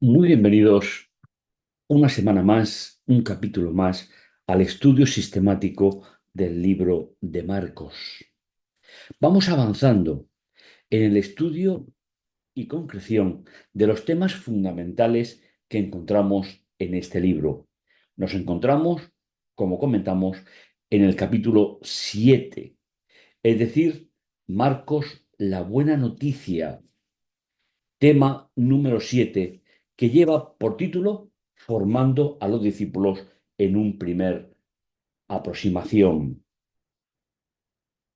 Muy bienvenidos una semana más, un capítulo más al estudio sistemático del libro de Marcos. Vamos avanzando en el estudio y concreción de los temas fundamentales que encontramos en este libro. Nos encontramos, como comentamos, en el capítulo 7, es decir, Marcos, la buena noticia, tema número 7, que lleva por título Formando a los discípulos en un primer aproximación.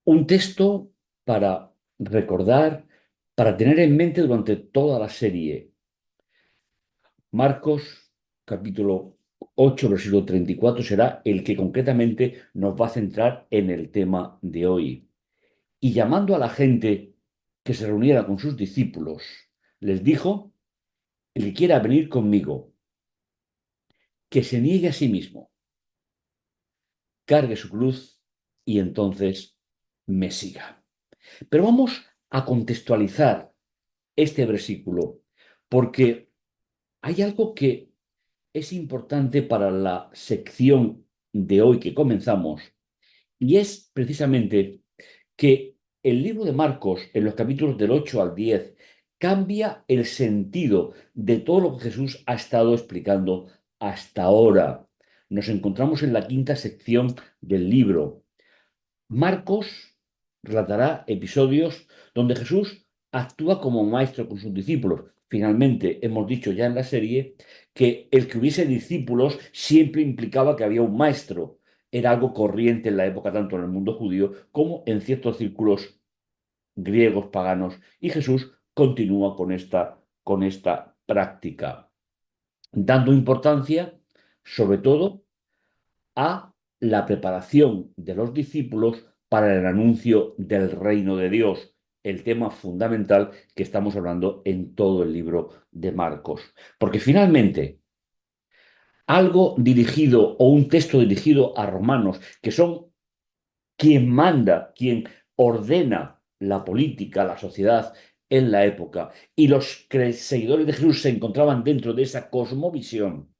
Un texto para recordar, para tener en mente durante toda la serie. Marcos, capítulo 8, versículo 34, será el que concretamente nos va a centrar en el tema de hoy. Y llamando a la gente que se reuniera con sus discípulos, les dijo: el que quiera venir conmigo, que se niegue a sí mismo, cargue su cruz y entonces me siga. Pero vamos a contextualizar este versículo porque hay algo que es importante para la sección de hoy que comenzamos, y es precisamente que el libro de Marcos, en los capítulos del 8 al 10, cambia el sentido de todo lo que Jesús ha estado explicando hasta ahora. Nos encontramos en la quinta sección del libro. Marcos relatará episodios donde Jesús actúa como maestro con sus discípulos. Finalmente, hemos dicho ya en la serie que el que hubiese discípulos siempre implicaba que había un maestro. Era algo corriente en la época, tanto en el mundo judío como en ciertos círculos griegos paganos. Y Jesús continúa con esta práctica, dando importancia, sobre todo, a la preparación de los discípulos para el anuncio del reino de Dios, el tema fundamental que estamos hablando en todo el libro de Marcos. Porque finalmente, algo dirigido o un texto dirigido a romanos, que son quien manda, quien ordena la política, la sociedad en la época, y los seguidores de Jesús se encontraban dentro de esa cosmovisión,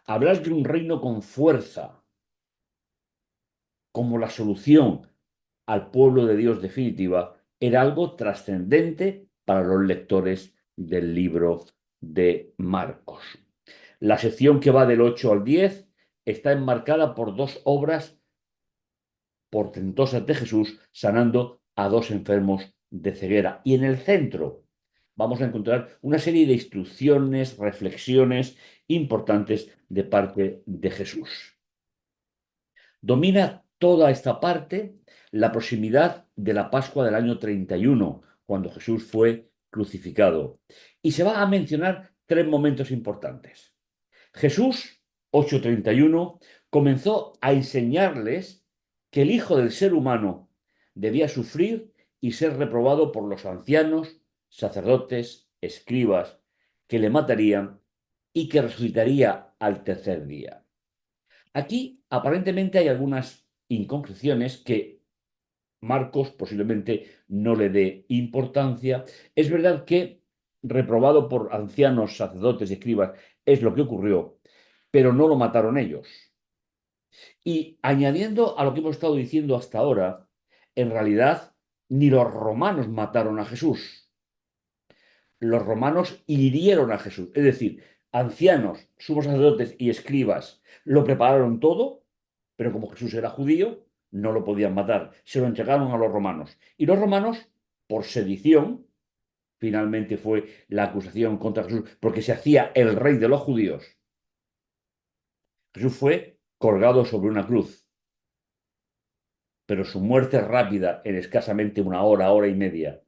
hablar de un reino con fuerza como la solución al pueblo de Dios definitiva era algo trascendente para los lectores del libro de Marcos. La sección que va del 8 al 10 está enmarcada por dos obras portentosas de Jesús sanando a dos enfermos de ceguera. Y en el centro vamos a encontrar una serie de instrucciones, reflexiones importantes de parte de Jesús. Domina toda esta parte la proximidad de la Pascua del año 31, cuando Jesús fue crucificado. Y se va a mencionar tres momentos importantes. Jesús, 8:31, comenzó a enseñarles que el Hijo del Ser humano debía sufrir y ser reprobado por los ancianos, sacerdotes, escribas, que le matarían y que resucitaría al tercer día. Aquí aparentemente hay algunas inconcreciones que Marcos posiblemente no le dé importancia. Es verdad que reprobado por ancianos, sacerdotes y escribas es lo que ocurrió, pero no lo mataron ellos. Y añadiendo a lo que hemos estado diciendo hasta ahora, en realidad ni los romanos mataron a Jesús. Los romanos hirieron a Jesús. Es decir, ancianos, sumos sacerdotes y escribas lo prepararon todo, pero como Jesús era judío, no lo podían matar. Se lo entregaron a los romanos. Y los romanos, por sedición, finalmente fue la acusación contra Jesús, porque se hacía el rey de los judíos. Jesús fue colgado sobre una cruz, pero su muerte rápida, en escasamente una hora, hora y media,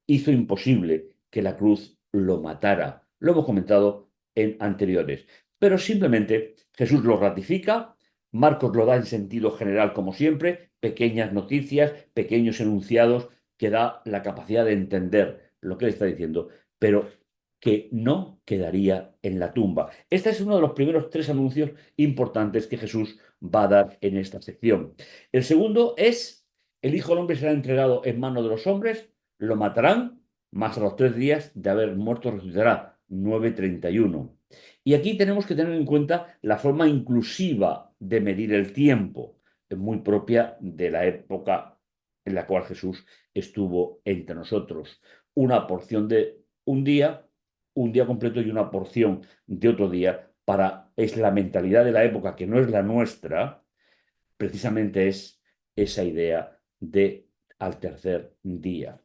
hizo imposible que la cruz lo matara. Lo hemos comentado en anteriores. Pero simplemente Jesús lo ratifica, Marcos lo da en sentido general como siempre, pequeñas noticias, pequeños enunciados que da la capacidad de entender lo que él está diciendo, pero que no quedaría en la tumba. Este es uno de los primeros tres anuncios importantes que Jesús va a dar en esta sección. El segundo es: el Hijo del Hombre será entregado en manos de los hombres, lo matarán, mas a los 3 días de haber muerto resucitará. 9:31. Y aquí tenemos que tener en cuenta la forma inclusiva de medir el tiempo, muy propia de la época en la cual Jesús estuvo entre nosotros. Una porción de un día completo y una porción de otro día, es la mentalidad de la época que no es la nuestra, precisamente es esa idea de al tercer día.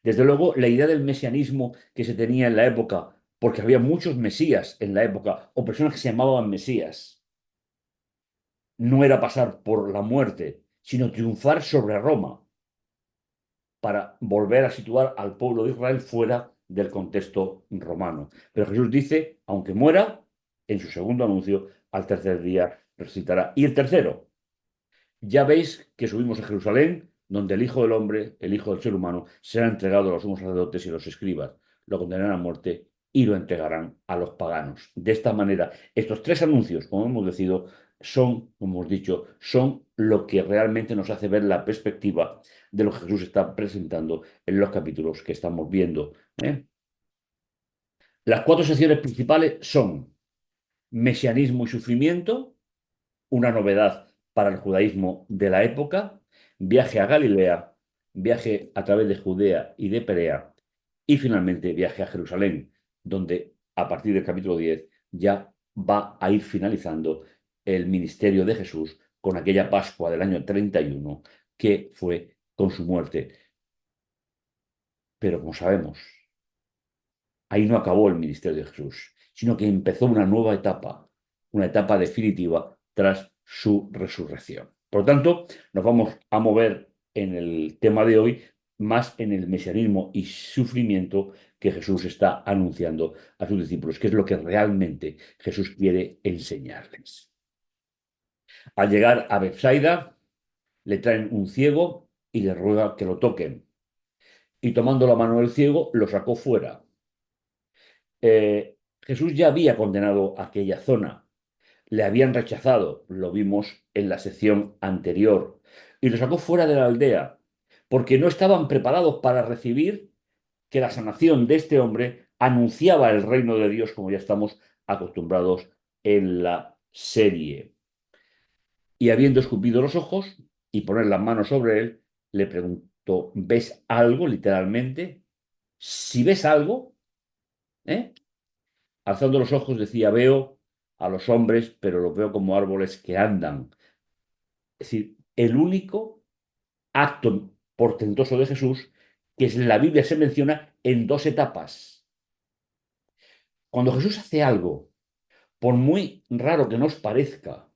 Desde luego, la idea del mesianismo que se tenía en la época, porque había muchos mesías en la época, o personas que se llamaban mesías, no era pasar por la muerte, sino triunfar sobre Roma para volver a situar al pueblo de Israel fuera del contexto romano. Pero Jesús dice, aunque muera, en su segundo anuncio, al tercer día resucitará. Y el tercero, ya veis que subimos a Jerusalén, donde el Hijo del Hombre, el Hijo del ser humano, será entregado a los sumos sacerdotes y los escribas. Lo condenarán a muerte y lo entregarán a los paganos. De esta manera, estos tres anuncios, como hemos decidido, son, como hemos dicho, son lo que realmente nos hace ver la perspectiva de lo que Jesús está presentando en los capítulos que estamos viendo. ¿eh? Las cuatro secciones principales son mesianismo y sufrimiento, una novedad para el judaísmo de la época, viaje a Galilea, viaje a través de Judea y de Perea y finalmente viaje a Jerusalén, donde a partir del capítulo 10 ya va a ir finalizando el ministerio de Jesús con aquella Pascua del año 31 que fue con su muerte. Pero como sabemos, ahí no acabó el ministerio de Jesús, sino que empezó una etapa definitiva tras su resurrección. Por lo tanto, nos vamos a mover en el tema de hoy más en el mesianismo y sufrimiento que Jesús está anunciando a sus discípulos, que es lo que realmente Jesús quiere enseñarles. Al llegar a Bethsaida, le traen un ciego y le ruega que lo toquen. Y tomando la mano del ciego, lo sacó fuera. Jesús ya había condenado aquella zona, le habían rechazado, lo vimos en la sección anterior, y lo sacó fuera de la aldea, porque no estaban preparados para recibir que la sanación de este hombre anunciaba el reino de Dios, como ya estamos acostumbrados en la serie. Y habiendo escupido los ojos y poner las manos sobre él, le preguntó, ¿ves algo literalmente? Si ves algo, ¿eh? Alzando los ojos decía, veo a los hombres, pero los veo como árboles que andan. Es decir, el único acto portentoso de Jesús que en la Biblia se menciona en dos etapas. Cuando Jesús hace algo, por muy raro que nos parezca,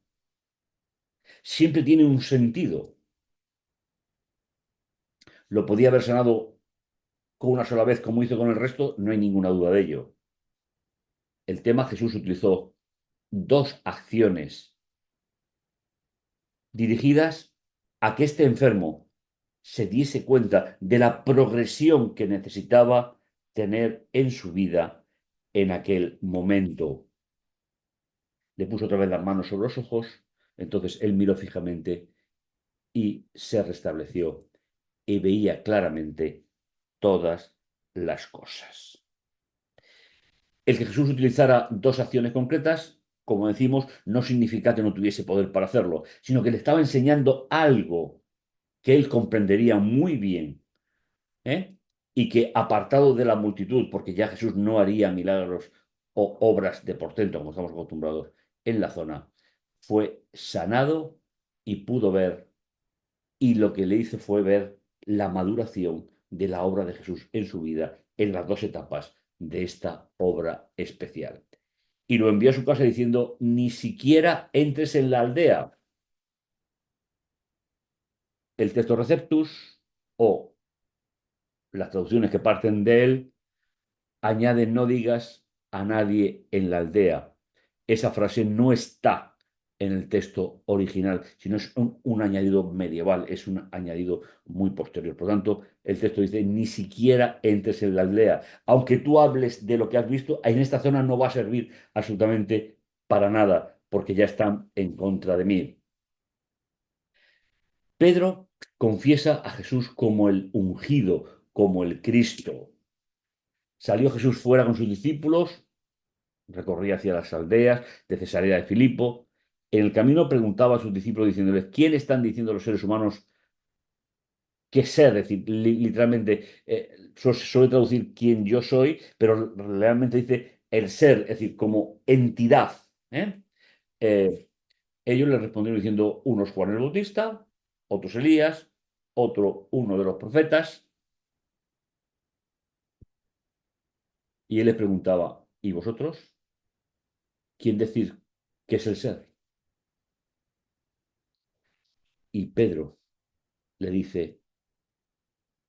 siempre tiene un sentido. Lo podía haber sanado con una sola vez como hizo con el resto, no hay ninguna duda de ello. El tema Jesús utilizó dos acciones dirigidas a que este enfermo se diese cuenta de la progresión que necesitaba tener en su vida en aquel momento. Le puso otra vez las manos sobre los ojos, entonces él miró fijamente y se restableció y veía claramente todas las cosas. El que Jesús utilizara dos acciones concretas, como decimos, no significa que no tuviese poder para hacerlo, sino que le estaba enseñando algo que él comprendería muy bien, ¿eh? Y que apartado de la multitud, porque ya Jesús no haría milagros o obras de portento, como estamos acostumbrados en la zona, fue sanado y pudo ver, y lo que le hizo fue ver la maduración de la obra de Jesús en su vida en las dos etapas de esta obra especial. Y lo envió a su casa diciendo, ni siquiera entres en la aldea. El texto receptus o las traducciones que parten de él añaden no digas a nadie en la aldea. Esa frase no está en el texto original, sino es un añadido medieval, es un añadido muy posterior. Por lo tanto, el texto dice, ni siquiera entres en la aldea. Aunque tú hables de lo que has visto, en esta zona no va a servir absolutamente para nada, porque ya están en contra de mí. Pedro confiesa a Jesús como el ungido, como el Cristo. Salió Jesús fuera con sus discípulos, recorría hacia las aldeas de Cesarea de Filipo. En el camino preguntaba a sus discípulos diciéndoles, ¿quién están diciendo los seres humanos que ser? Es decir, literalmente suele traducir quién yo soy, pero realmente dice el ser, es decir, como entidad. ¿eh? Eh, Ellos le respondieron diciendo, unos Juan el Bautista, otros Elías, otro uno de los profetas. Y él les preguntaba, ¿y vosotros? ¿Quién decir que es el ser? Y Pedro le dice,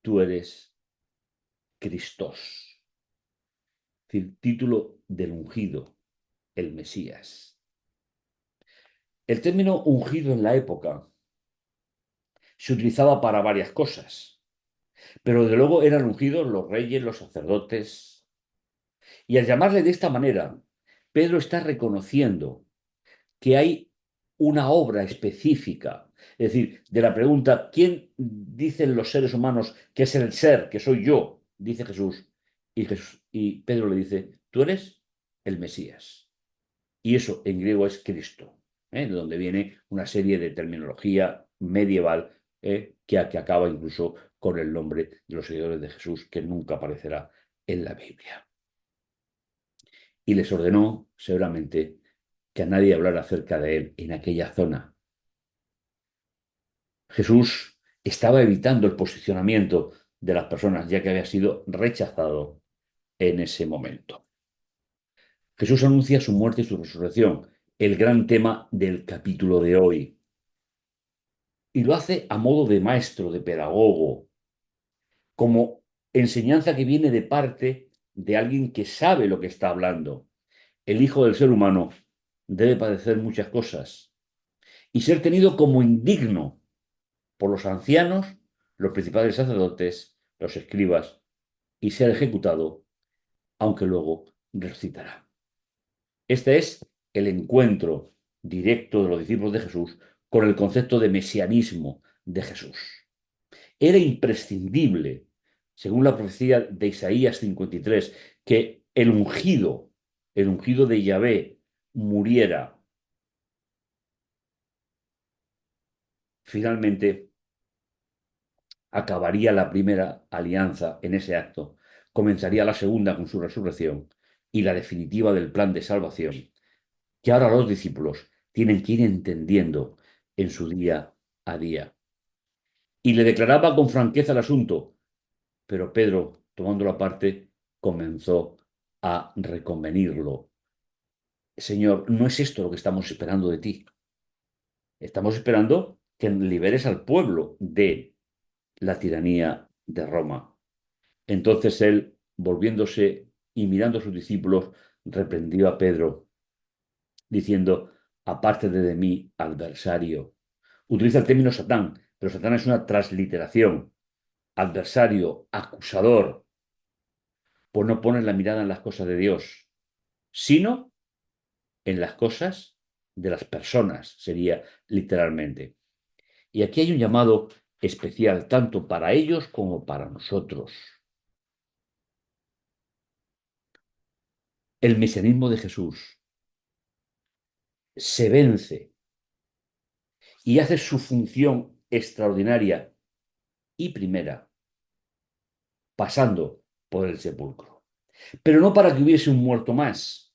tú eres Cristos, es decir, título del ungido, el Mesías. El término ungido en la época se utilizaba para varias cosas, pero desde luego eran ungidos los reyes, los sacerdotes. Y al llamarle de esta manera, Pedro está reconociendo que hay una obra específica. Es decir, de la pregunta, ¿quién dicen los seres humanos que es el ser, que soy yo? Dice Jesús. Y Pedro le dice, tú eres el Mesías. Y eso en griego es Cristo, de donde viene una serie de terminología medieval que acaba incluso con el nombre de los seguidores de Jesús, que nunca aparecerá en la Biblia. Y les ordenó severamente que a nadie hablara acerca de él en aquella zona. Jesús estaba evitando el posicionamiento de las personas, ya que había sido rechazado en ese momento. Jesús anuncia su muerte y su resurrección, el gran tema del capítulo de hoy. Y lo hace a modo de maestro, de pedagogo, como enseñanza que viene de parte de alguien que sabe lo que está hablando. El Hijo del Ser humano debe padecer muchas cosas y ser tenido como indigno por los ancianos, los principales sacerdotes, los escribas, y ser ejecutado, aunque luego resucitará. Este es el encuentro directo de los discípulos de Jesús con el concepto de mesianismo de Jesús. Era imprescindible, según la profecía de Isaías 53, que el ungido de Yahvé, muriera. Finalmente, acabaría la primera alianza en ese acto, comenzaría la segunda con su resurrección y la definitiva del plan de salvación, que ahora los discípulos tienen que ir entendiendo en su día a día. Y le declaraba con franqueza el asunto, pero Pedro, tomándolo aparte, comenzó a reconvenirlo. Señor, no es esto lo que estamos esperando de ti. Estamos esperando que liberes al pueblo de la tiranía de Roma. Entonces él, volviéndose y mirando a sus discípulos, reprendió a Pedro, diciendo, aparte de mí, adversario. Utiliza el término Satán, pero Satán es una transliteración. Adversario, acusador, pues no pones la mirada en las cosas de Dios, sino en las cosas de las personas, sería literalmente. Y aquí hay un llamado especial tanto para ellos como para nosotros. El mesianismo de Jesús se vence y hace su función extraordinaria y primera, pasando por el sepulcro. Pero no para que hubiese un muerto más.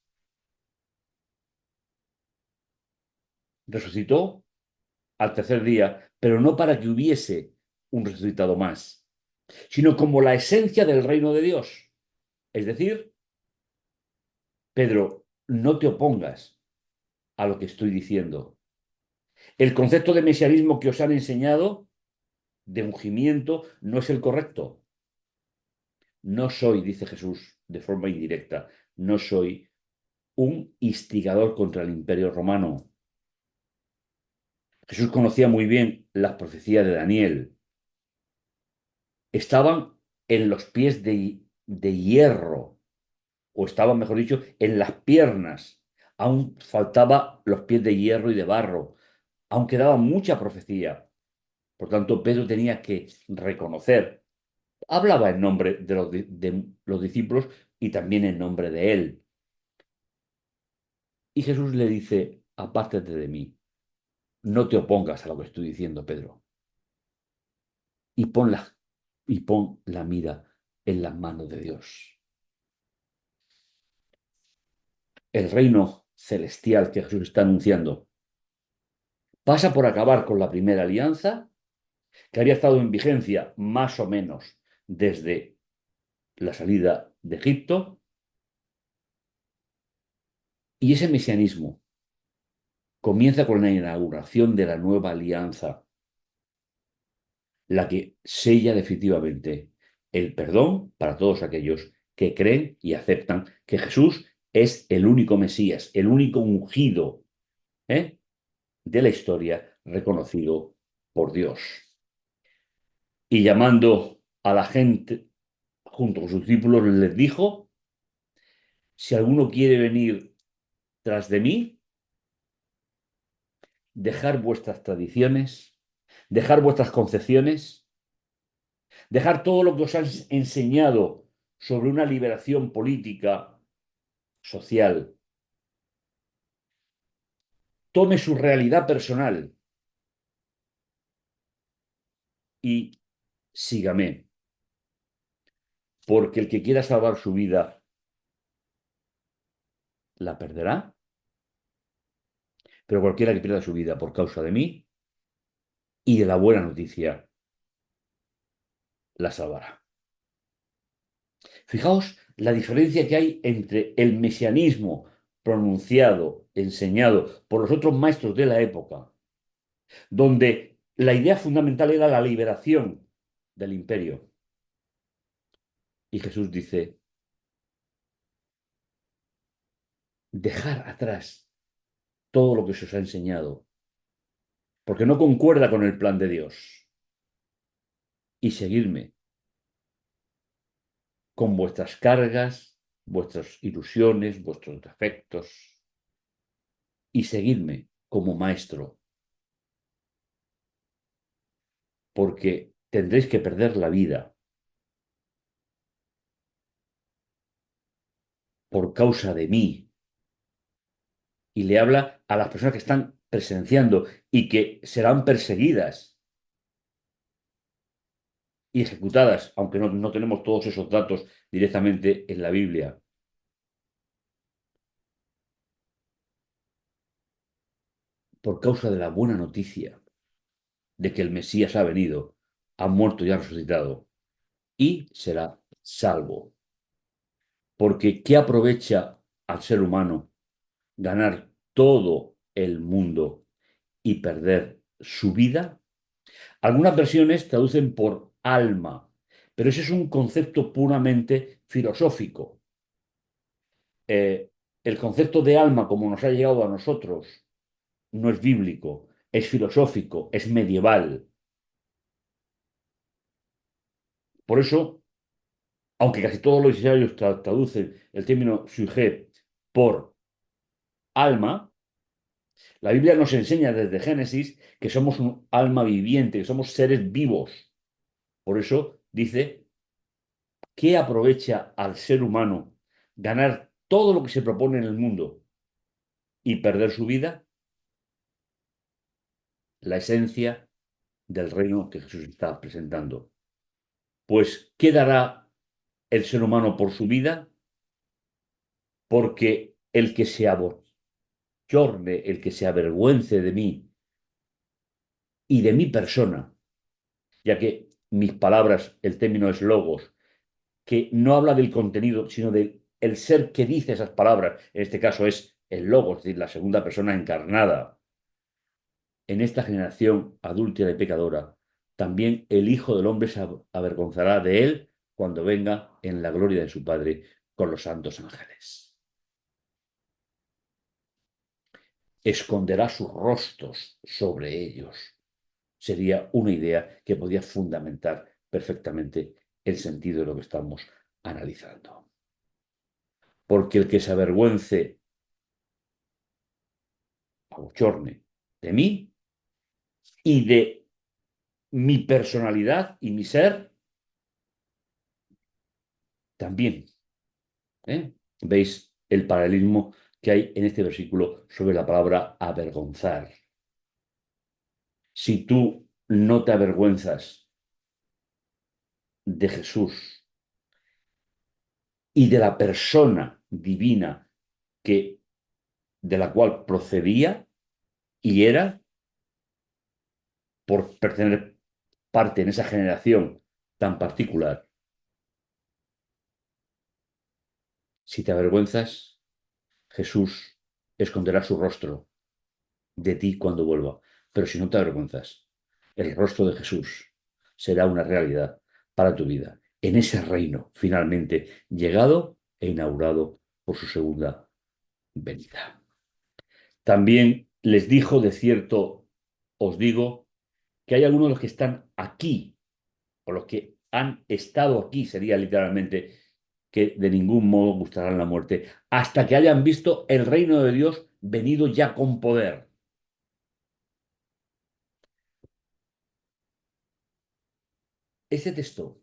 Resucitó al tercer día, pero no para que hubiese un resucitado más, sino como la esencia del reino de Dios. Es decir, Pedro, no te opongas a lo que estoy diciendo. El concepto de mesianismo que os han enseñado, de ungimiento, no es el correcto. No soy, dice Jesús de forma indirecta, no soy un instigador contra el imperio romano. Jesús conocía muy bien las profecías de Daniel. Estaban en los pies de hierro, o estaban, mejor dicho, en las piernas. Aún faltaba los pies de hierro y de barro. Aún quedaba mucha profecía. Por tanto, Pedro tenía que reconocer. Hablaba en nombre de los discípulos, y también en nombre de Él. Y Jesús le dice, apártate de mí, no te opongas a lo que estoy diciendo, Pedro, y y pon la mira en las manos de Dios. El reino celestial que Jesús está anunciando pasa por acabar con la primera alianza, que había estado en vigencia más o menos desde la salida de Egipto, y ese mesianismo comienza con la inauguración de la nueva alianza, la que sella definitivamente el perdón para todos aquellos que creen y aceptan que Jesús es el único Mesías, el único ungido, ¿eh?, de la historia reconocido por Dios. Y llamando a la gente junto con sus discípulos, les dijo, si alguno quiere venir tras de mí, dejar vuestras tradiciones, dejar vuestras concepciones, dejar todo lo que os han enseñado sobre una liberación política, social, tome su realidad personal y sígame, porque el que quiera salvar su vida la perderá, pero cualquiera que pierda su vida por causa de mí y de la buena noticia la salvará. Fijaos la diferencia que hay entre el mesianismo pronunciado, enseñado por los otros maestros de la época, donde la idea fundamental era la liberación del imperio. Y Jesús dice, dejar atrás todo lo que se os ha enseñado, porque no concuerda con el plan de Dios, y seguirme con vuestras cargas, vuestras ilusiones, vuestros defectos, y seguidme como maestro, porque tendréis que perder la vida por causa de mí. Y le habla a las personas que están presenciando y que serán perseguidas y ejecutadas, aunque no tenemos todos esos datos directamente en la Biblia, por causa de la buena noticia de que el Mesías ha venido, ha muerto y ha resucitado, y será salvo. Porque ¿qué aprovecha al ser humano ganar todo el mundo y perder su vida? Algunas versiones traducen por alma, pero ese es un concepto puramente filosófico. El concepto de alma, como nos ha llegado a nosotros, no es bíblico, es filosófico, es medieval. Por eso, aunque casi todos los diccionarios traducen el término sujet por alma, la Biblia nos enseña desde Génesis que somos un alma viviente, que somos seres vivos. Por eso dice, ¿qué aprovecha al ser humano ganar todo lo que se propone en el mundo y perder su vida? La esencia del reino que Jesús está presentando. Pues, ¿qué dará el ser humano por su vida? Porque el que se abochorne, el que se avergüence de mí y de mi persona, ya que mis palabras, el término es logos, que no habla del contenido, sino del el ser que dice esas palabras, en este caso es el logos, es decir, la segunda persona encarnada. En esta generación adúltera y pecadora, también el Hijo del Hombre se avergonzará de él cuando venga en la gloria de su Padre con los santos ángeles. Esconderá sus rostros sobre ellos. Sería una idea que podía fundamentar perfectamente el sentido de lo que estamos analizando. Porque el que se avergüence, abochorne de mí y de mi personalidad y mi ser, también ¿Eh? ¿Veis el paralelismo que hay en este versículo sobre la palabra avergonzar? Si tú no te avergüenzas de Jesús y de la persona divina que, de la cual procedía y era, por pertenecer parte en esa generación tan particular, si te avergüenzas, Jesús esconderá su rostro de ti cuando vuelva. Pero si no te avergüenzas, el rostro de Jesús será una realidad para tu vida en ese reino finalmente llegado e inaugurado por su segunda venida. También les dijo, de cierto, os digo, que hay algunos de los que están aquí, o los que han estado aquí, sería literalmente, que de ningún modo gustarán la muerte, hasta que hayan visto el reino de Dios venido ya con poder. Ese texto,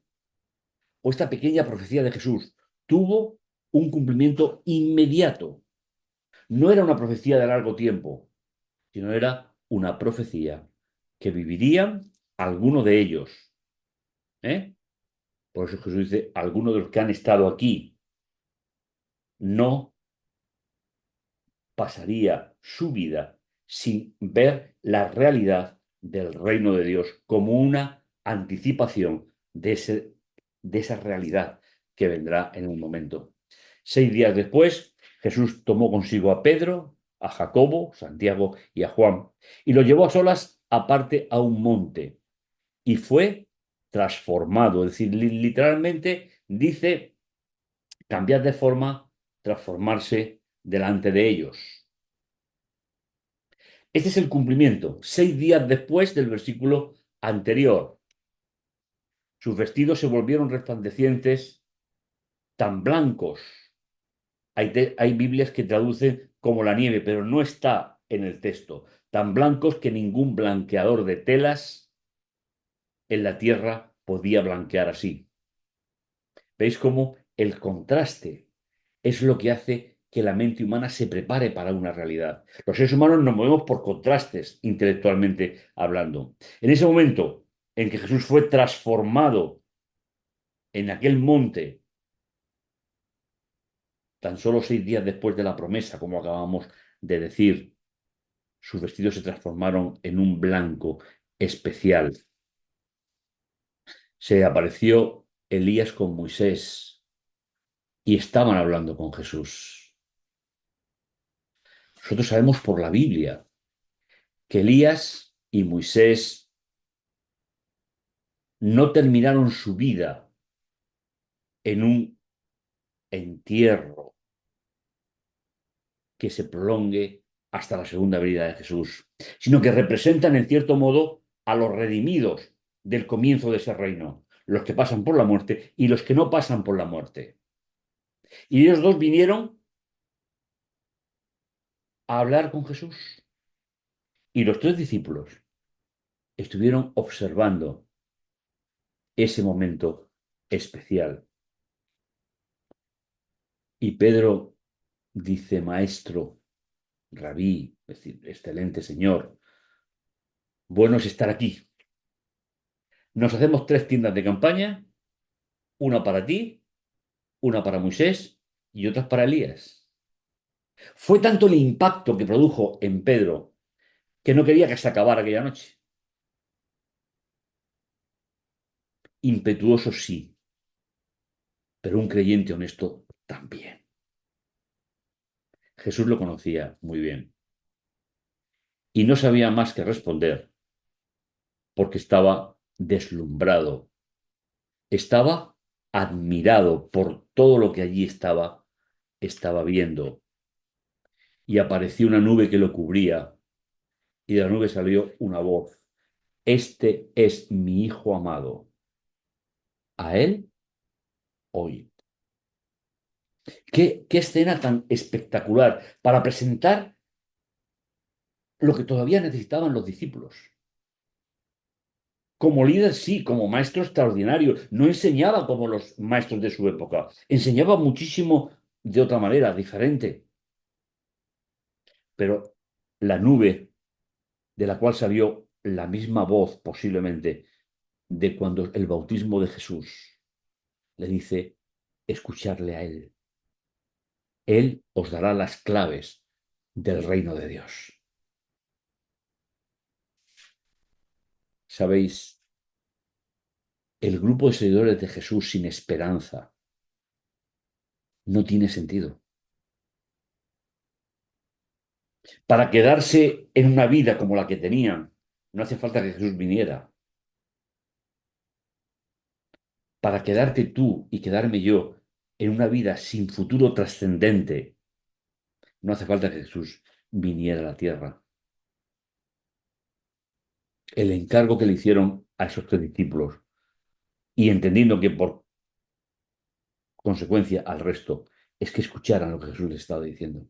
o esta pequeña profecía de Jesús, tuvo un cumplimiento inmediato. No era una profecía de largo tiempo, sino era una profecía que vivirían algunos de ellos. ¿Eh? Por eso Jesús dice, algunos de los que han estado aquí no pasaría su vida sin ver la realidad del reino de Dios como una anticipación de esa realidad que vendrá en un momento. 6 días después, Jesús tomó consigo a Pedro, a Jacobo, Santiago y a Juan, y lo llevó a solas aparte a un monte, y fue transformado. Es decir, literalmente dice cambiar de forma, transformarse delante de ellos. Este es el cumplimiento, 6 días después del versículo anterior. Sus vestidos se volvieron resplandecientes, tan blancos. Hay Biblias que traducen como la nieve, pero no está en el texto. Tan blancos que ningún blanqueador de telas en la tierra podía blanquear así. ¿Veis cómo el contraste es lo que hace que la mente humana se prepare para una realidad? Los seres humanos nos movemos por contrastes, intelectualmente hablando. En ese momento en que Jesús fue transformado en aquel monte, tan solo 6 días después de la promesa, como acabamos de decir, sus vestidos se transformaron en un blanco especial. Se apareció Elías con Moisés y estaban hablando con Jesús. Nosotros sabemos por la Biblia que Elías y Moisés no terminaron su vida en un entierro que se prolongue hasta la segunda venida de Jesús, sino que representan en cierto modo a los redimidos del comienzo de ese reino, los que pasan por la muerte y los que no pasan por la muerte. Y ellos dos vinieron a hablar con Jesús. Y los tres discípulos estuvieron observando ese momento especial. Y Pedro dice, maestro, rabí, es decir, excelente señor, bueno es estar aquí. Nos hacemos 3 tiendas de campaña, una para ti, una para Moisés y otras para Elías. Fue tanto el impacto que produjo en Pedro que no quería que se acabara aquella noche. Impetuoso sí, pero un creyente honesto también. Jesús lo conocía muy bien y no sabía más que responder porque estaba deslumbrado, estaba admirado por todo lo que allí estaba viendo. Y apareció una nube que lo cubría y de la nube salió una voz. Este es mi hijo amado. A él oíd. ¿Qué escena tan espectacular para presentar lo que todavía necesitaban los discípulos? Como líder, sí, como maestro extraordinario. No enseñaba como los maestros de su época. Enseñaba muchísimo de otra manera, diferente, pero la nube de la cual salió la misma voz posiblemente de cuando el bautismo de Jesús le dice, escucharle a Él. Él os dará las claves del reino de Dios. Sabéis, el grupo de seguidores de Jesús sin esperanza no tiene sentido. Para quedarse en una vida como la que tenían, no hace falta que Jesús viniera. Para quedarte tú y quedarme yo en una vida sin futuro trascendente, no hace falta que Jesús viniera a la tierra. El encargo que le hicieron a esos tres discípulos y entendiendo que por consecuencia al resto es que escucharan lo que Jesús les estaba diciendo.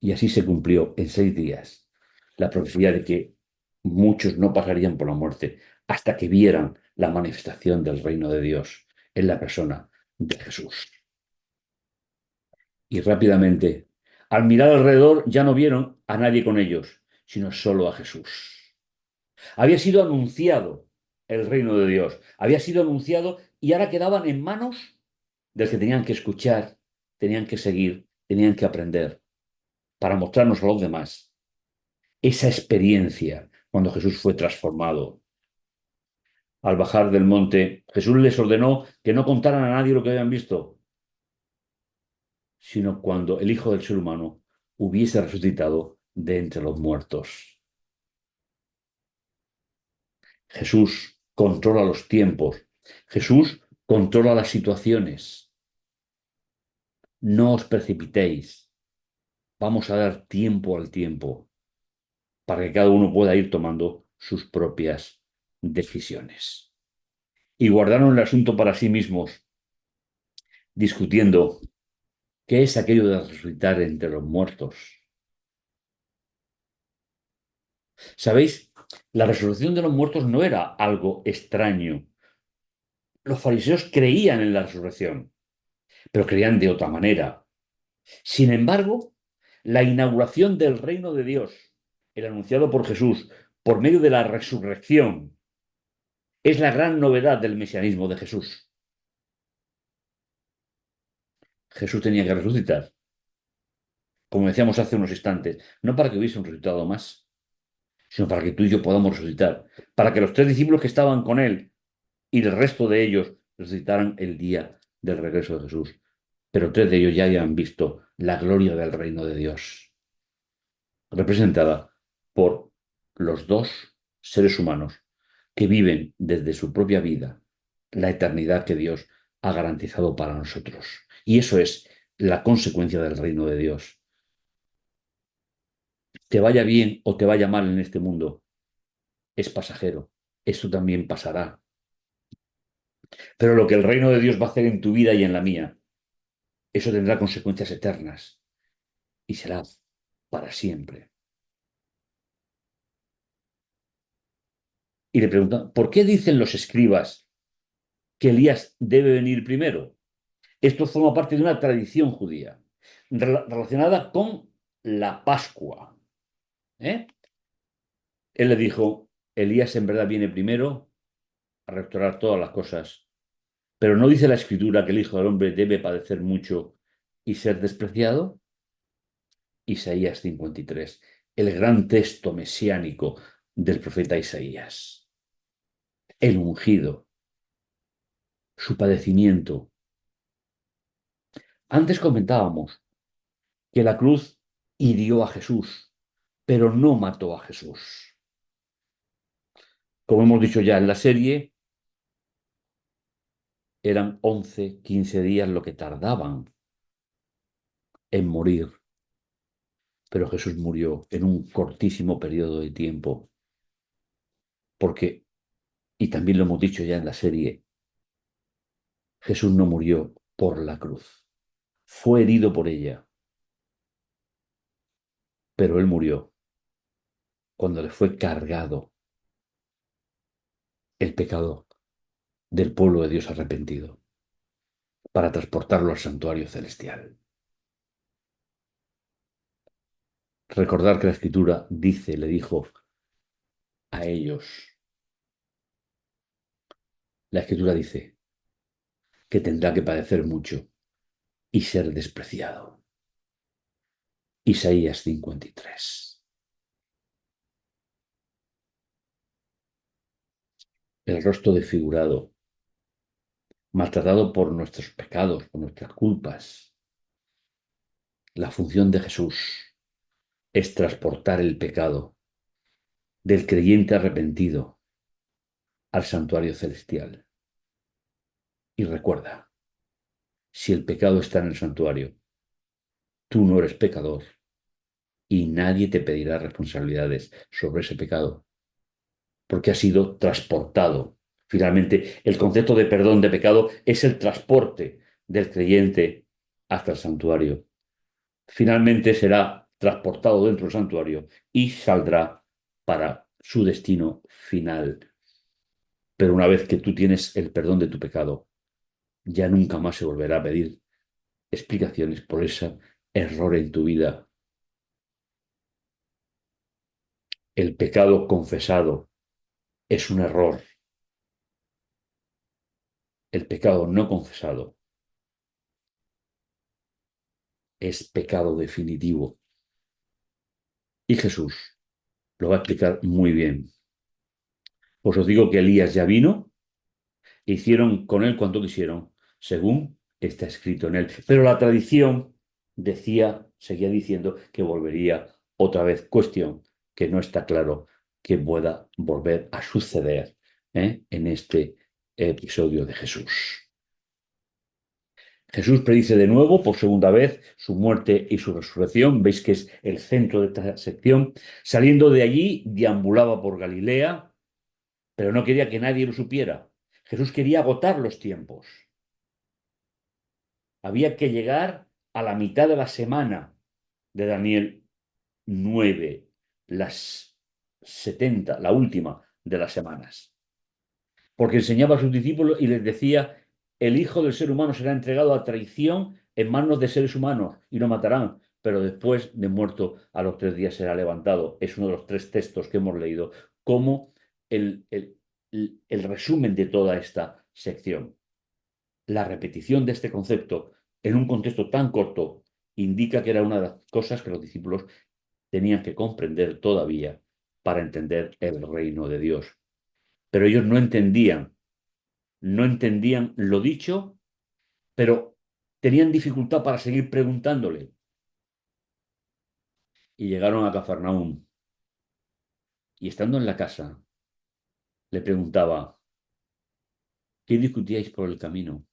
Y así se cumplió en 6 días la profecía de que muchos no pasarían por la muerte hasta que vieran la manifestación del reino de Dios en la persona de Jesús. Y rápidamente, al mirar alrededor, ya no vieron a nadie con ellos, sino solo a Jesús. Había sido anunciado el reino de Dios, había sido anunciado y ahora quedaban en manos del que tenían que escuchar, tenían que seguir, tenían que aprender para mostrarnos a los demás esa experiencia cuando Jesús fue transformado. Al bajar del monte, Jesús les ordenó que no contaran a nadie lo que habían visto, sino cuando el Hijo del Ser Humano hubiese resucitado de entre los muertos. Jesús controla los tiempos. Jesús controla las situaciones. No os precipitéis. Vamos a dar tiempo al tiempo para que cada uno pueda ir tomando sus propias decisiones. Y guardaron el asunto para sí mismos, discutiendo qué es aquello de resucitar entre los muertos. ¿Sabéis? La resurrección de los muertos no era algo extraño. Los fariseos creían en la resurrección, pero creían de otra manera. Sin embargo, la inauguración del reino de Dios, el anunciado por Jesús por medio de la resurrección, es la gran novedad del mesianismo de Jesús. Jesús tenía que resucitar, como decíamos hace unos instantes, no para que hubiese un resucitado más, sino para que tú y yo podamos resucitar, para que los tres discípulos que estaban con él y el resto de ellos resucitaran el día del regreso de Jesús. Pero tres de ellos ya habían visto la gloria del reino de Dios, representada por los dos seres humanos que viven desde su propia vida la eternidad que Dios ha garantizado para nosotros. Y eso es la consecuencia del reino de Dios. Te vaya bien o te vaya mal en este mundo, es pasajero. Esto también pasará. Pero lo que el reino de Dios va a hacer en tu vida y en la mía, eso tendrá consecuencias eternas y será para siempre. Y le preguntan, ¿por qué dicen los escribas que Elías debe venir primero? Esto forma parte de una tradición judía relacionada con la Pascua. ¿Eh? Él le dijo, Elías en verdad viene primero a restaurar todas las cosas, pero ¿no dice la Escritura que el Hijo del Hombre debe padecer mucho y ser despreciado? Isaías 53, el gran texto mesiánico del profeta Isaías. El ungido, su padecimiento. Antes comentábamos que la cruz hirió a Jesús, pero no mató a Jesús. Como hemos dicho ya en la serie, eran 11, 15 días lo que tardaban en morir, pero Jesús murió en un cortísimo periodo de tiempo, porque, y también lo hemos dicho ya en la serie, Jesús no murió por la cruz, fue herido por ella, pero él murió cuando le fue cargado el pecado del pueblo de Dios arrepentido. para transportarlo al santuario celestial. Recordar que la Escritura dice, le dijo a ellos, la Escritura dice que tendrá que padecer mucho y ser despreciado. Isaías 53. El rostro desfigurado, maltratado por nuestros pecados, por nuestras culpas. La función de Jesús es transportar el pecado del creyente arrepentido al santuario celestial. Y recuerda, si el pecado está en el santuario, tú no eres pecador y nadie te pedirá responsabilidades sobre ese pecado, porque ha sido transportado. Finalmente, el concepto de perdón de pecado es el transporte del creyente hasta el santuario. Finalmente será transportado dentro del santuario y saldrá para su destino final. Pero una vez que tú tienes el perdón de tu pecado, ya nunca más se volverá a pedir explicaciones por ese error en tu vida. El pecado confesado es un error. El pecado no confesado es pecado definitivo. Y Jesús lo va a explicar muy bien. Pues os digo que Elías ya vino e hicieron con él cuanto quisieron, según está escrito en él. Pero la tradición decía, seguía diciendo que volvería otra vez, cuestión que no está claro que pueda volver a suceder en este episodio de Jesús. Jesús predice de nuevo, por segunda vez, su muerte y su resurrección. Veis que es el centro de esta sección. Saliendo de allí, deambulaba por Galilea, pero no quería que nadie lo supiera. Jesús quería agotar los tiempos. Había que llegar a la mitad de la semana de Daniel 9, las 70, la última de las semanas. Porque enseñaba a sus discípulos y les decía, el Hijo del Ser Humano será entregado a traición en manos de seres humanos y lo matarán, pero después de muerto a los 3 días será levantado. Es uno de los 3 textos que hemos leído como el resumen de toda esta sección. La repetición de este concepto en un contexto tan corto indica que era una de las cosas que los discípulos tenían que comprender todavía para entender el reino de Dios. Pero ellos no entendían lo dicho, pero tenían dificultad para seguir preguntándole. Y llegaron a Cafarnaúm y estando en la casa, le preguntaba, ¿qué discutíais por el camino?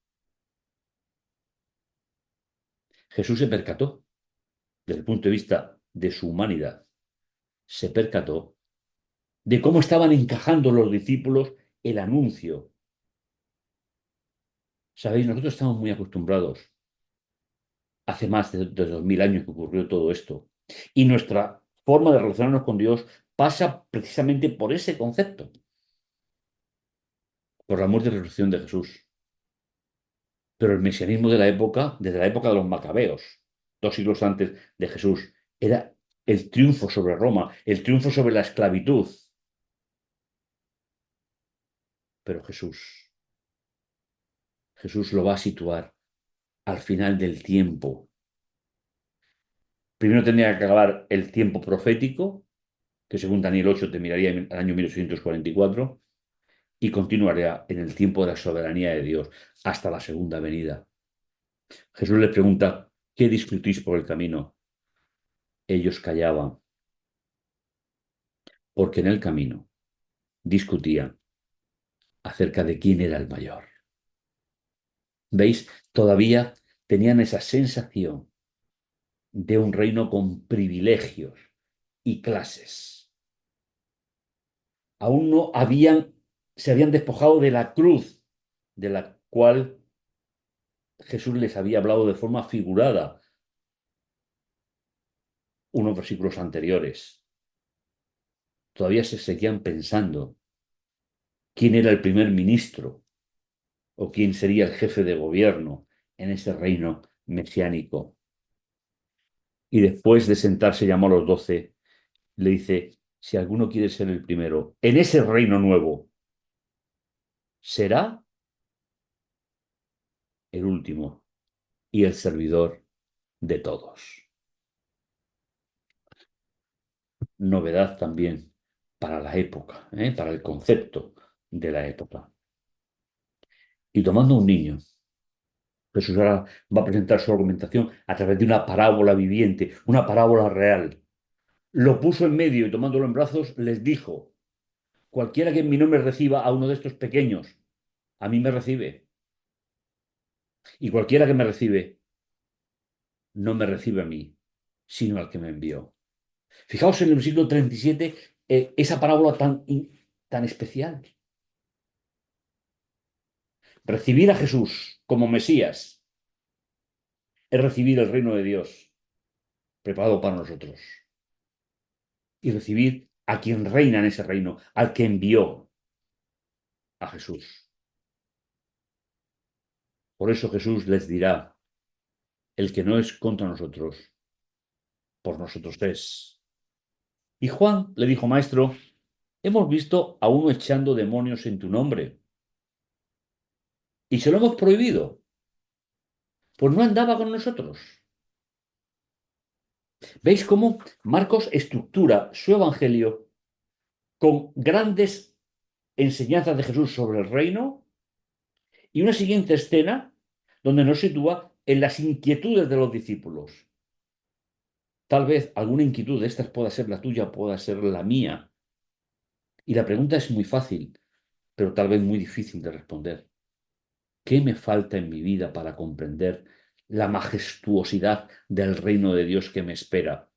Jesús se percató, desde el punto de vista de su humanidad, se percató de cómo estaban encajando los discípulos el anuncio. Sabéis, nosotros estamos muy acostumbrados, hace más de 2000 años que ocurrió todo esto, y nuestra forma de relacionarnos con Dios pasa precisamente por ese concepto, por la muerte y resurrección de Jesús. Pero el mesianismo de la época, desde la época de los macabeos, 2 siglos antes de Jesús, era el triunfo sobre Roma, el triunfo sobre la esclavitud. Pero Jesús lo va a situar al final del tiempo. Primero tendría que acabar el tiempo profético, que según Daniel 8 terminaría en el año 1844, y continuaría en el tiempo de la soberanía de Dios hasta la segunda venida. Jesús les pregunta, ¿qué discutís por el camino? Ellos callaban, porque en el camino discutían acerca de quién era el mayor. ¿Veis? Todavía tenían esa sensación de un reino con privilegios y clases. Aún no se habían despojado de la cruz de la cual Jesús les había hablado de forma figurada unos versículos anteriores. Todavía se seguían pensando quién era el primer ministro o quién sería el jefe de gobierno en ese reino mesiánico. Y después de sentarse, llamó a los 12, le dice, si alguno quiere ser el primero en ese reino nuevo, será el último y el servidor de todos. Novedad también para la época, para el concepto de la época. Y tomando un niño, Jesús ahora va a presentar su argumentación a través de una parábola viviente, una parábola real. Lo puso en medio y tomándolo en brazos les dijo, cualquiera que en mi nombre reciba a uno de estos pequeños, a mí me recibe. Y cualquiera que me recibe, no me recibe a mí, sino al que me envió. Fijaos en el versículo 37, esa parábola tan especial. Recibir a Jesús como Mesías es recibir el reino de Dios preparado para nosotros. Y recibir a quien reina en ese reino, al que envió a Jesús. Por eso Jesús les dirá, el que no es contra nosotros, por nosotros es. Y Juan le dijo, maestro, hemos visto a uno echando demonios en tu nombre y se lo hemos prohibido, pues no andaba con nosotros. ¿Veis cómo Marcos estructura su evangelio con grandes enseñanzas de Jesús sobre el reino y una siguiente escena donde nos sitúa en las inquietudes de los discípulos? Tal vez alguna inquietud de estas pueda ser la tuya, pueda ser la mía. Y la pregunta es muy fácil, pero tal vez muy difícil de responder. ¿Qué me falta en mi vida para comprender la majestuosidad del reino de Dios que me espera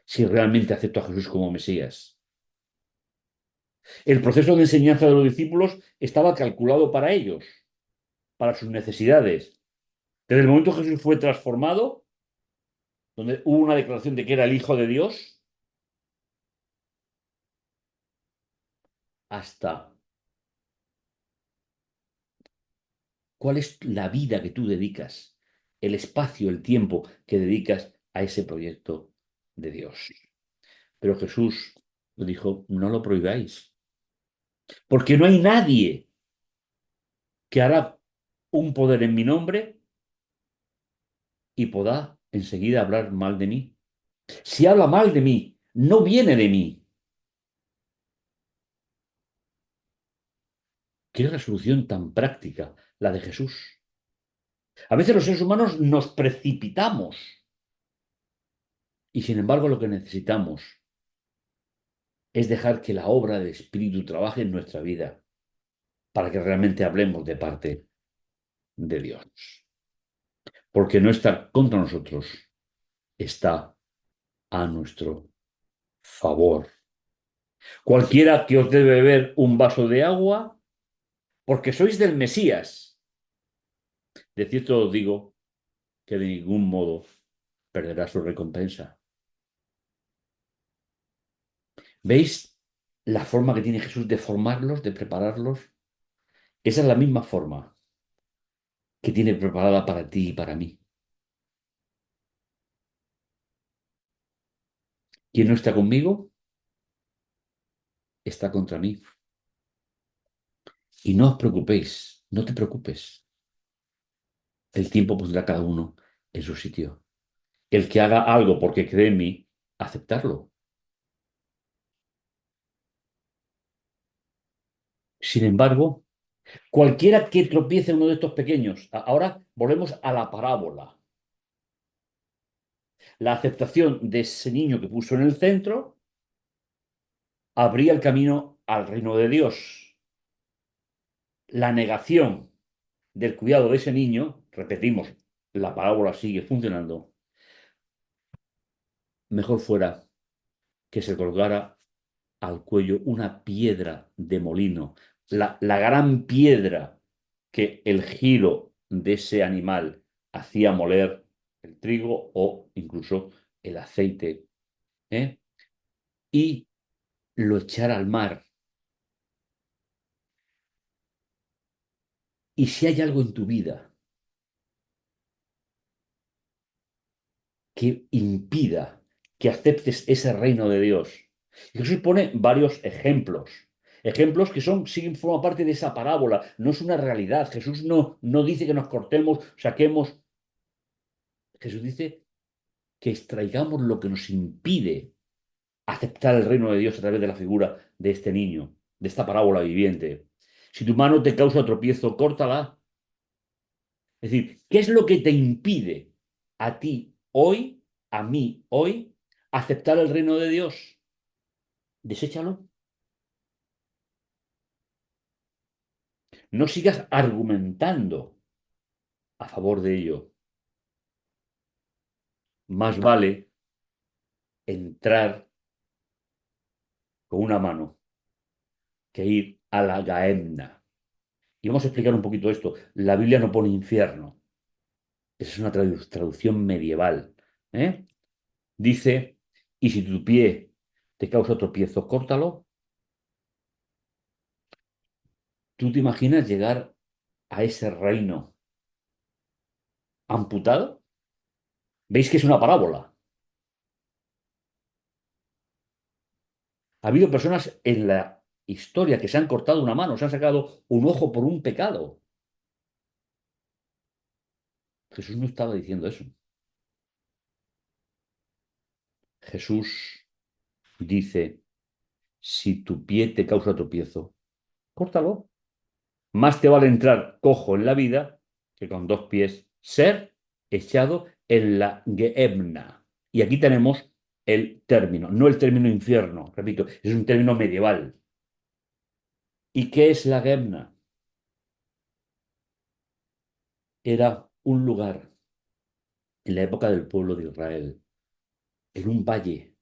si realmente acepto a Jesús como Mesías? El proceso de enseñanza de los discípulos estaba calculado para ellos, para sus necesidades. Desde el momento que Jesús fue transformado, donde hubo una declaración de que era el Hijo de Dios, hasta cuál es la vida que tú dedicas, el espacio, el tiempo que dedicas a ese proyecto de Dios. Pero Jesús lo dijo, no lo prohibáis, porque no hay nadie que hará un poder en mi nombre y podrá enseguida hablar mal de mí. Si habla mal de mí, no viene de mí. Qué resolución tan práctica la de Jesús. A veces los seres humanos nos precipitamos y sin embargo lo que necesitamos es dejar que la obra del Espíritu trabaje en nuestra vida para que realmente hablemos de parte de Dios. Porque no está contra nosotros, está a nuestro favor. Cualquiera que os dé beber un vaso de agua, porque sois del Mesías. De cierto os digo que de ningún modo perderá su recompensa. ¿Veis la forma que tiene Jesús de formarlos, de prepararlos? Esa es la misma forma que tiene preparada para ti y para mí. Quien no está conmigo, está contra mí. Y no os preocupéis, no te preocupes. El tiempo pondrá a cada uno en su sitio. El que haga algo porque cree en mí, aceptarlo. Sin embargo, cualquiera que tropiece en uno de estos pequeños, ahora volvemos a la parábola. La aceptación de ese niño que puso en el centro abría el camino al reino de Dios. La negación del cuidado de ese niño, repetimos, la parábola sigue funcionando, mejor fuera que se colgara al cuello una piedra de molino, la gran piedra que el giro de ese animal hacía moler el trigo o incluso el aceite, ¿eh? Y lo echara al mar. Y si hay algo en tu vida que impida que aceptes ese reino de Dios? Y Jesús pone varios ejemplos. Ejemplos que son, sí, forman parte de esa parábola, no es una realidad. Jesús no dice que nos cortemos, saquemos. Jesús dice que extraigamos lo que nos impide aceptar el reino de Dios a través de la figura de este niño, de esta parábola viviente. Si tu mano te causa tropiezo, córtala. Es decir, ¿qué es lo que te impide a ti hoy, a mí hoy, aceptar el reino de Dios? Deséchalo. No sigas argumentando a favor de ello. Más vale entrar con una mano que ir a la Gaemna. Y vamos a explicar un poquito esto. La Biblia no pone infierno. Esa es una traducción medieval. ¿Eh? Dice, y si tu pie te causa tropiezo, córtalo. ¿Tú te imaginas llegar a ese reino amputado? ¿Veis que es una parábola? Ha habido personas en la historia que se han cortado una mano, se han sacado un ojo por un pecado. Jesús no estaba diciendo eso. Jesús dice, si tu pie te causa tropiezo, córtalo. Más te vale entrar cojo en la vida que con dos pies ser echado en la Gehenna. Y aquí tenemos el término, no el término infierno, repito, es un término medieval. ¿Y qué es la Gehenna? Era un lugar en la época del pueblo de Israel, en un valle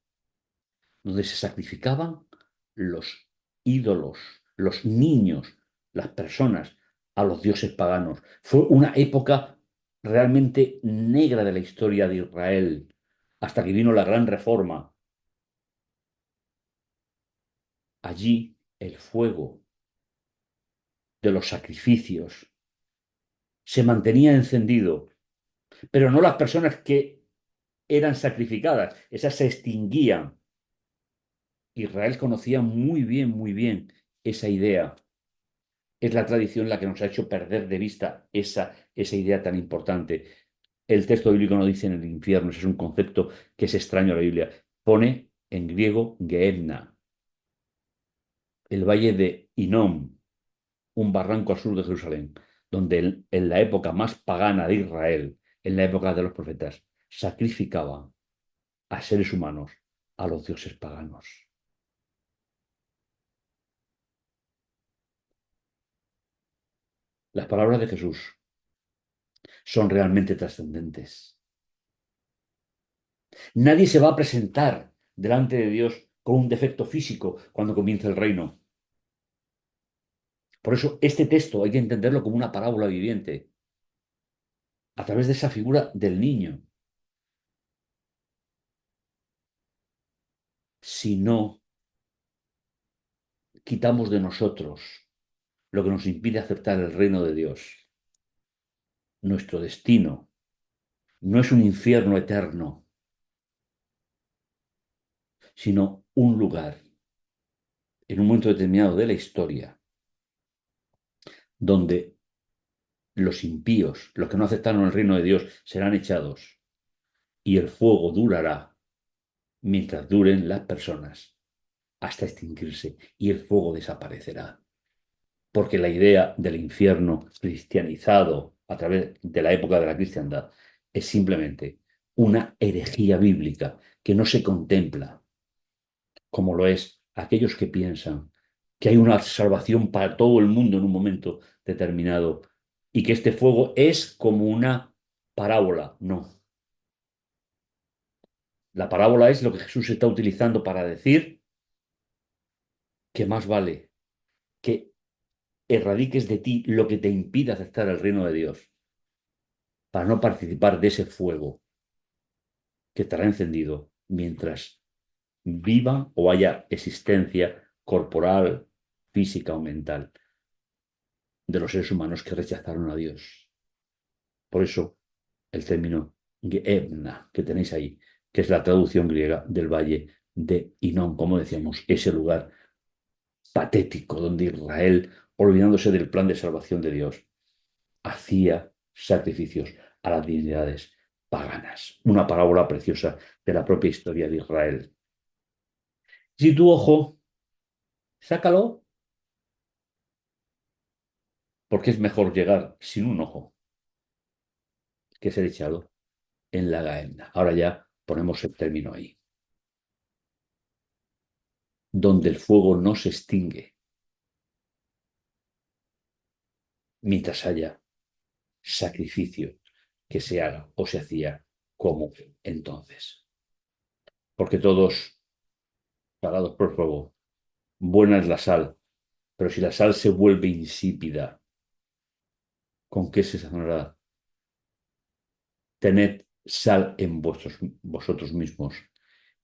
donde se sacrificaban los ídolos, los niños, las personas a los dioses paganos. Fue una época realmente negra de la historia de Israel, hasta que vino la gran reforma. Allí el fuego de los sacrificios se mantenía encendido, pero no las personas que eran sacrificadas, esas se extinguían. Israel conocía muy bien esa idea. Es la tradición la que nos ha hecho perder de vista esa idea tan importante. El texto bíblico no dice en el infierno, ese es un concepto que es extraño a la Biblia. Pone en griego Gehenna, el valle de Hinnom, un barranco al sur de Jerusalén, donde en la época más pagana de Israel, en la época de los profetas, sacrificaban a seres humanos a los dioses paganos. Las palabras de Jesús son realmente trascendentes. Nadie se va a presentar delante de Dios con un defecto físico cuando comience el reino. Por eso este texto hay que entenderlo como una parábola viviente, a través de esa figura del niño. Si no quitamos de nosotros lo que nos impide aceptar el reino de Dios, nuestro destino no es un infierno eterno, sino un lugar en un momento determinado de la historia donde los impíos, los que no aceptaron el reino de Dios, serán echados y el fuego durará mientras duren las personas hasta extinguirse y el fuego desaparecerá. Porque la idea del infierno cristianizado a través de la época de la cristiandad es simplemente una herejía bíblica que no se contempla como lo es aquellos que piensan que hay una salvación para todo el mundo en un momento determinado y que este fuego es como una parábola. No. La parábola es lo que Jesús está utilizando para decir que más vale que erradiques de ti lo que te impide aceptar el reino de Dios para no participar de ese fuego que estará encendido mientras viva o haya existencia corporal, física o mental de los seres humanos que rechazaron a Dios. Por eso el término Gehenna, que tenéis ahí, que es la traducción griega del valle de Hinnom, como decíamos, ese lugar patético donde Israel, olvidándose del plan de salvación de Dios, hacía sacrificios a las divinidades paganas. Una parábola preciosa de la propia historia de Israel. Si tu ojo, sácalo, porque es mejor llegar sin un ojo que ser echado en la Gehenna. Ahora ya ponemos el término ahí. Donde el fuego no se extingue mientras haya sacrificio que se haga o se hacía como entonces. Porque todos pagados por fuego, buena es la sal, pero si la sal se vuelve insípida, ¿con qué se sazonará? Tened sal en vosotros mismos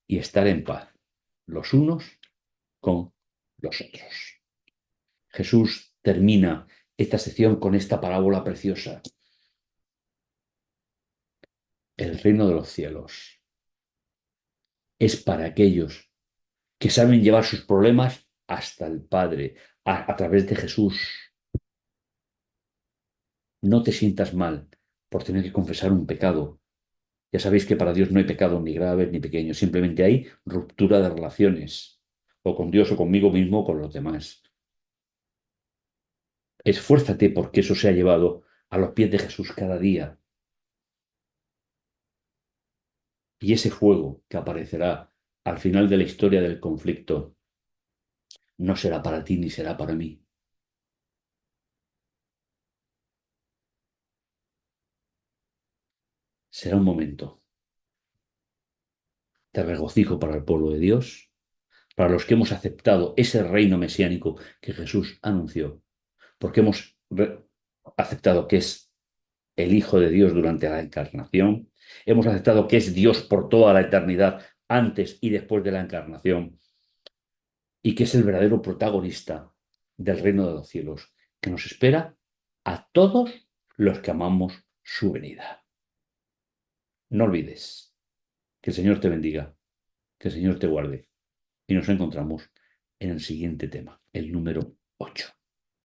y estar en paz los unos con los otros. Jesús termina esta sección con esta parábola preciosa. El reino de los cielos es para aquellos que saben llevar sus problemas hasta el Padre, a través de Jesús. No te sientas mal por tener que confesar un pecado. Ya sabéis que para Dios no hay pecado ni grave ni pequeño, simplemente hay ruptura de relaciones, o con Dios o conmigo mismo o con los demás. Esfuérzate porque eso sea llevado a los pies de Jesús cada día. Y ese fuego que aparecerá al final de la historia del conflicto no será para ti ni será para mí. Será un momento de regocijo para el pueblo de Dios, para los que hemos aceptado ese reino mesiánico que Jesús anunció, porque hemos aceptado que es el Hijo de Dios durante la encarnación, hemos aceptado que es Dios por toda la eternidad, antes y después de la encarnación, y que es el verdadero protagonista del reino de los cielos, que nos espera a todos los que amamos su venida. No olvides que el Señor te bendiga, que el Señor te guarde, y nos encontramos en el siguiente tema, el número 8.